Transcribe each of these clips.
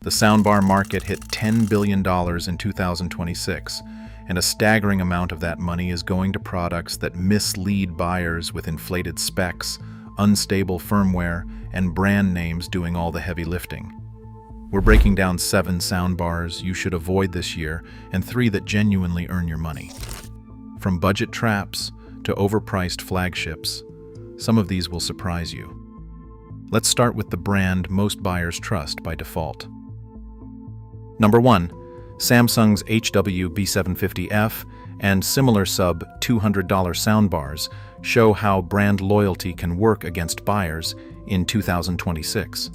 The soundbar market hit $10 billion in 2026, and a staggering amount of that money is going to products that mislead buyers with inflated specs, unstable firmware, and brand names doing all the heavy lifting. We're breaking down 7 soundbars you should avoid this year and 3 that genuinely earn your money. From budget traps to overpriced flagships, some of these will surprise you. Let's start with the brand most buyers trust by default. Number 1. Samsung's HW-B750F and similar sub-$200 soundbars show how brand loyalty can work against buyers in 2026.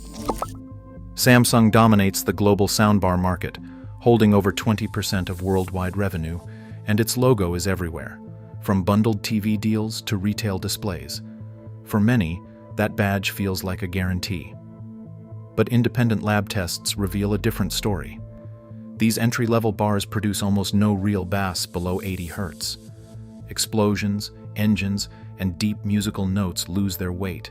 Samsung dominates the global soundbar market, holding over 20% of worldwide revenue, and its logo is everywhere, from bundled TV deals to retail displays. For many, that badge feels like a guarantee. But independent lab tests reveal a different story. These entry-level bars produce almost no real bass below 80 Hz. Explosions, engines, and deep musical notes lose their weight,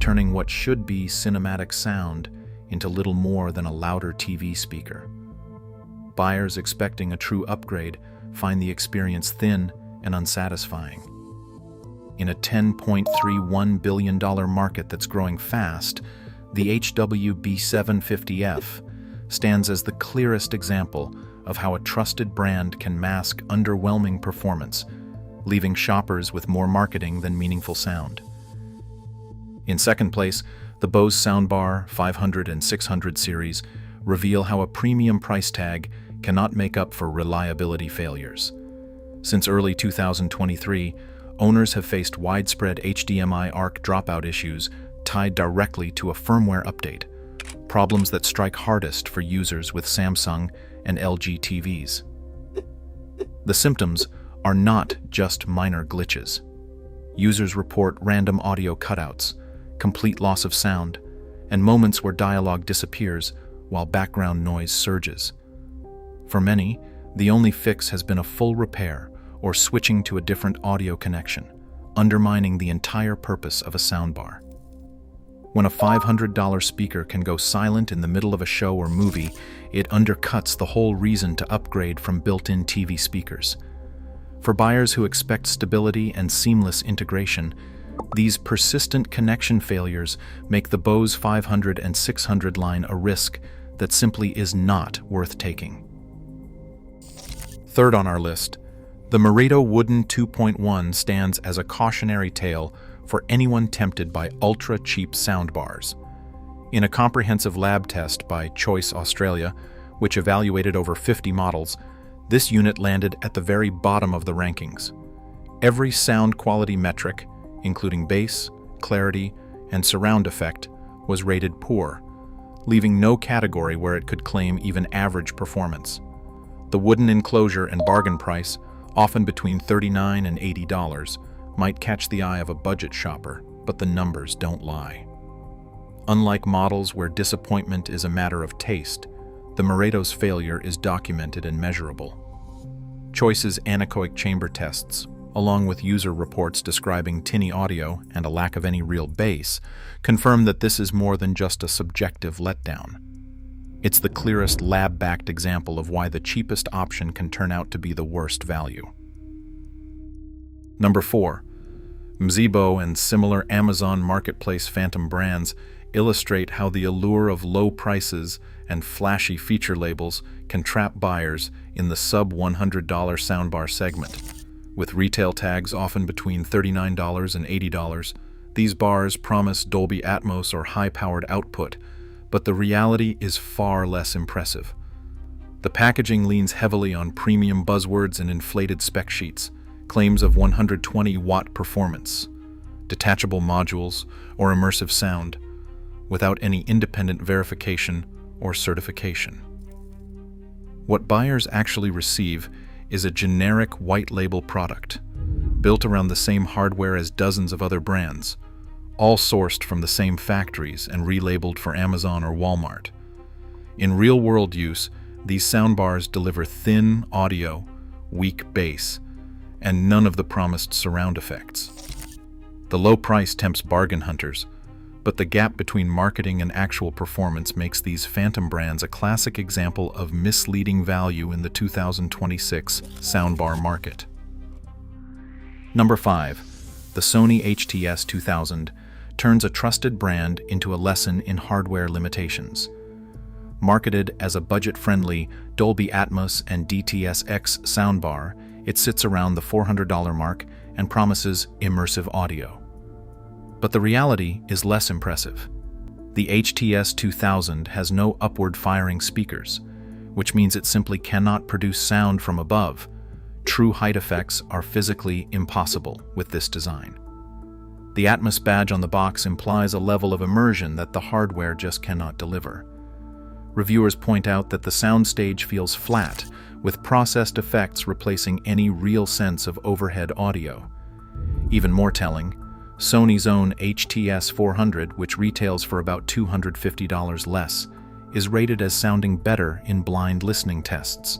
turning what should be cinematic sound into little more than a louder TV speaker. Buyers expecting a true upgrade find the experience thin and unsatisfying. In a $10.31 billion market that's growing fast, the HW-B750F stands as the clearest example of how a trusted brand can mask underwhelming performance, leaving shoppers with more marketing than meaningful sound. In second place, the Bose Soundbar 500 and 600 series reveal how a premium price tag cannot make up for reliability failures. Since early 2023, owners have faced widespread HDMI ARC dropout issues tied directly to a firmware update, problems that strike hardest for users with Samsung and LG TVs. The symptoms are not just minor glitches. Users report random audio cutouts, complete loss of sound, and moments where dialogue disappears while background noise surges. For many, the only fix has been a full repair or switching to a different audio connection, undermining the entire purpose of a soundbar. When a $500 speaker can go silent in the middle of a show or movie, it undercuts the whole reason to upgrade from built-in TV speakers. For buyers who expect stability and seamless integration, these persistent connection failures make the Bose 500 and 600 line a risk that simply is not worth taking. Third on our list, the Meredo Wooden 2.1 stands as a cautionary tale for anyone tempted by ultra-cheap soundbars. In a comprehensive lab test by Choice Australia, which evaluated over 50 models, this unit landed at the very bottom of the rankings. Every sound quality metric, including bass, clarity, and surround effect, was rated poor, leaving no category where it could claim even average performance. The wooden enclosure and bargain price, often between $39 and $80, might catch the eye of a budget shopper, but the numbers don't lie. Unlike models where disappointment is a matter of taste, the Meredo's failure is documented and measurable. Choice's anechoic chamber tests, along with user reports describing tinny audio and a lack of any real bass, confirm that this is more than just a subjective letdown. It's the clearest lab-backed example of why the cheapest option can turn out to be the worst value. Number 4. Vizio and similar Amazon Marketplace phantom brands illustrate how the allure of low prices and flashy feature labels can trap buyers in the sub-$100 soundbar segment. With retail tags often between $39 and $80, these bars promise Dolby Atmos or high-powered output, but the reality is far less impressive. The packaging leans heavily on premium buzzwords and inflated spec sheets, claims of 120-watt performance, detachable modules, or immersive sound, without any independent verification or certification. What buyers actually receive is a generic white-label product, built around the same hardware as dozens of other brands, all sourced from the same factories and relabeled for Amazon or Walmart. In real-world use, these soundbars deliver thin audio, weak bass, and none of the promised surround effects. The low price tempts bargain hunters, But the gap between marketing and actual performance makes these phantom brands a classic example of misleading value in the 2026 soundbar market. Number 5. The Sony HTS2000 turns a trusted brand into a lesson in hardware limitations. Marketed as a budget-friendly Dolby Atmos and DTS-X soundbar, it sits around the $400 mark and promises immersive audio. But the reality is less impressive. The HTS2000 has no upward-firing speakers, which means it simply cannot produce sound from above. True height effects are physically impossible with this design. The Atmos badge on the box implies a level of immersion that the hardware just cannot deliver. Reviewers point out that the soundstage feels flat, with processed effects replacing any real sense of overhead audio. Even more telling, Sony's own HTS400, which retails for about $250 less, is rated as sounding better in blind listening tests.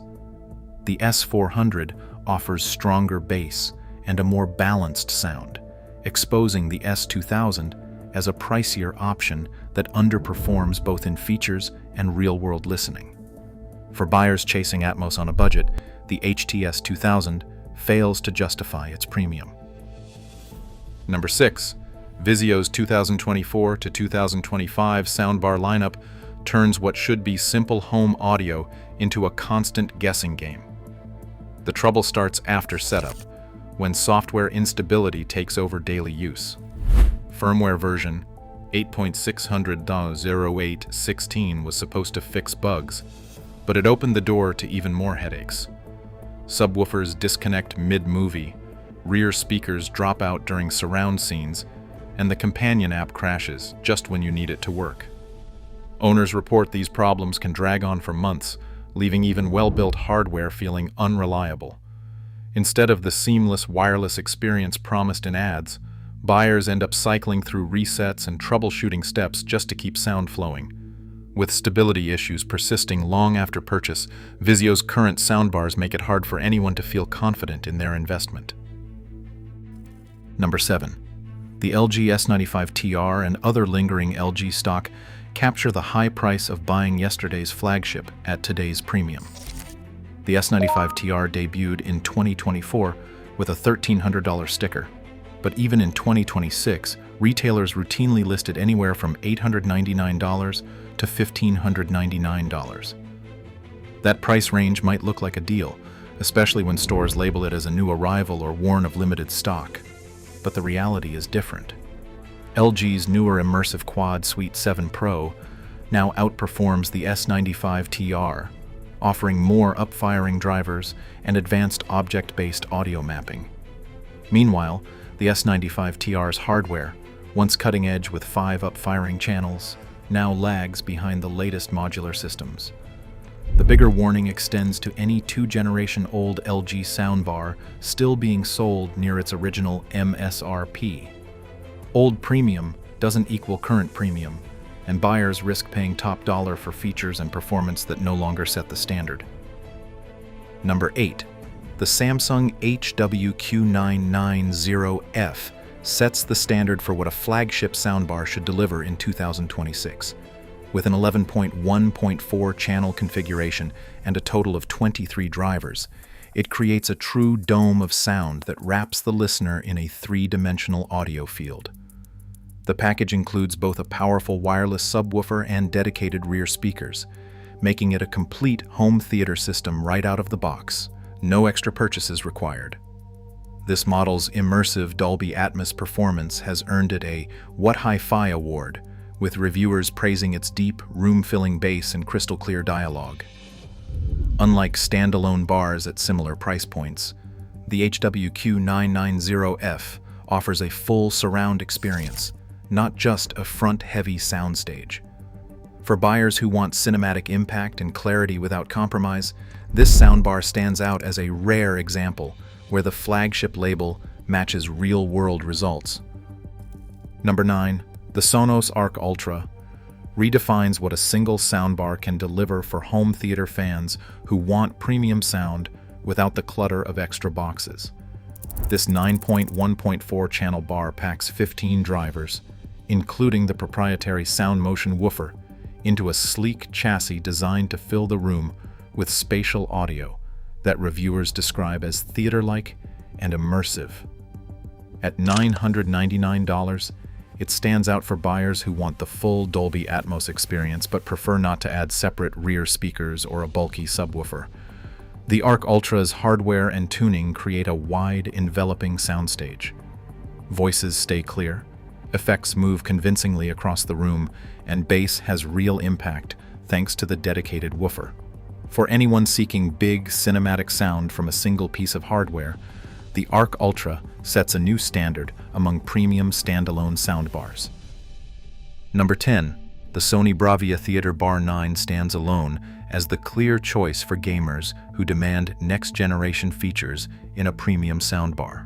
The S400 offers stronger bass and a more balanced sound, exposing the S2000 as a pricier option that underperforms both in features and real-world listening. For buyers chasing Atmos on a budget, the HTS2000 fails to justify its premium. Number 6. Vizio's 2024 to 2025 soundbar lineup turns what should be simple home audio into a constant guessing game. The trouble starts after setup, when software instability takes over daily use. Firmware version 8.600.08.16 was supposed to fix bugs, but it opened the door to even more headaches. Subwoofers disconnect mid-movie, rear speakers drop out during surround scenes, and the companion app crashes just when you need it to work. Owners report these problems can drag on for months, leaving even well-built hardware feeling unreliable. Instead of the seamless wireless experience promised in ads, buyers end up cycling through resets and troubleshooting steps just to keep sound flowing. With stability issues persisting long after purchase, Vizio's current soundbars make it hard for anyone to feel confident in their investment. Number 7. The LG S95TR and other lingering LG stock capture the high price of buying yesterday's flagship at today's premium. The S95TR debuted in 2024 with a $1,300 sticker, but even in 2026, retailers routinely listed anywhere from $899 to $1,599. That price range might look like a deal, especially when stores label it as a new arrival or warn of limited stock. But the reality is different. LG's newer immersive Quad Suite 7 Pro now outperforms the S95TR, offering more upfiring drivers and advanced object-based audio mapping. Meanwhile, the S95TR's hardware, once cutting-edge with 5 upfiring channels, now lags behind the latest modular systems. The bigger warning extends to any 2-generation-old LG soundbar still being sold near its original MSRP. Old premium doesn't equal current premium, and buyers risk paying top dollar for features and performance that no longer set the standard. Number 8. The Samsung HWQ990F sets the standard for what a flagship soundbar should deliver in 2026. With an 11.1.4 channel configuration and a total of 23 drivers, it creates a true dome of sound that wraps the listener in a 3-dimensional audio field. The package includes both a powerful wireless subwoofer and dedicated rear speakers, making it a complete home theater system right out of the box. No extra purchases required. This model's immersive Dolby Atmos performance has earned it a What Hi-Fi award, with reviewers praising its deep, room-filling bass and crystal-clear dialogue. Unlike standalone bars at similar price points, the HWQ990F offers a full surround experience, not just a front-heavy soundstage. For buyers who want cinematic impact and clarity without compromise, this soundbar stands out as a rare example where the flagship label matches real-world results. Number 9. The Sonos Arc Ultra redefines what a single soundbar can deliver for home theater fans who want premium sound without the clutter of extra boxes. This 9.1.4 channel bar packs 15 drivers, including the proprietary Sound Motion woofer, into a sleek chassis designed to fill the room with spatial audio that reviewers describe as theater-like and immersive. At $999, it stands out for buyers who want the full Dolby Atmos experience but prefer not to add separate rear speakers or a bulky subwoofer. The Arc Ultra's hardware and tuning create a wide, enveloping soundstage. Voices stay clear, effects move convincingly across the room, and bass has real impact thanks to the dedicated woofer. For anyone seeking big, cinematic sound from a single piece of hardware, the Arc Ultra sets a new standard among premium standalone soundbars. Number 10. The Sony Bravia Theater Bar 9 stands alone as the clear choice for gamers who demand next-generation features in a premium soundbar.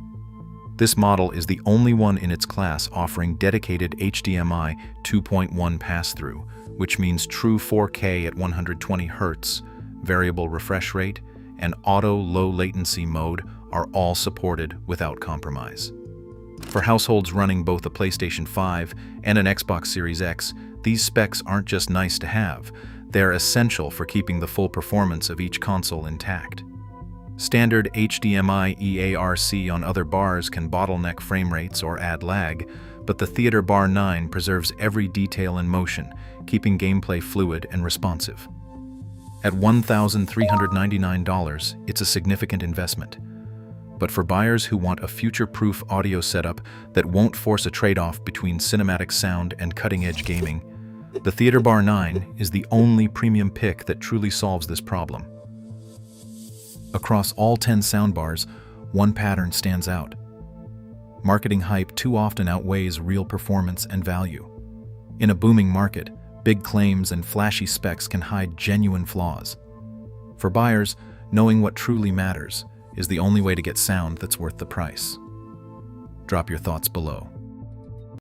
This model is the only one in its class offering dedicated HDMI 2.1 pass-through, which means true 4K at 120 Hz, variable refresh rate, and auto low-latency mode are all supported without compromise. For households running both a PlayStation 5 and an Xbox Series X, these specs aren't just nice to have, they're essential for keeping the full performance of each console intact. Standard HDMI EARC on other bars can bottleneck frame rates or add lag, but the Theater Bar 9 preserves every detail in motion, keeping gameplay fluid and responsive. At $1,399, it's a significant investment. But for buyers who want a future-proof audio setup that won't force a trade-off between cinematic sound and cutting-edge gaming, the Theater Bar 9 is the only premium pick that truly solves this problem. Across all 10 soundbars, one pattern stands out. Marketing hype too often outweighs real performance and value. In a booming market, big claims and flashy specs can hide genuine flaws. For buyers, knowing what truly matters is the only way to get sound that's worth the price. Drop your thoughts below.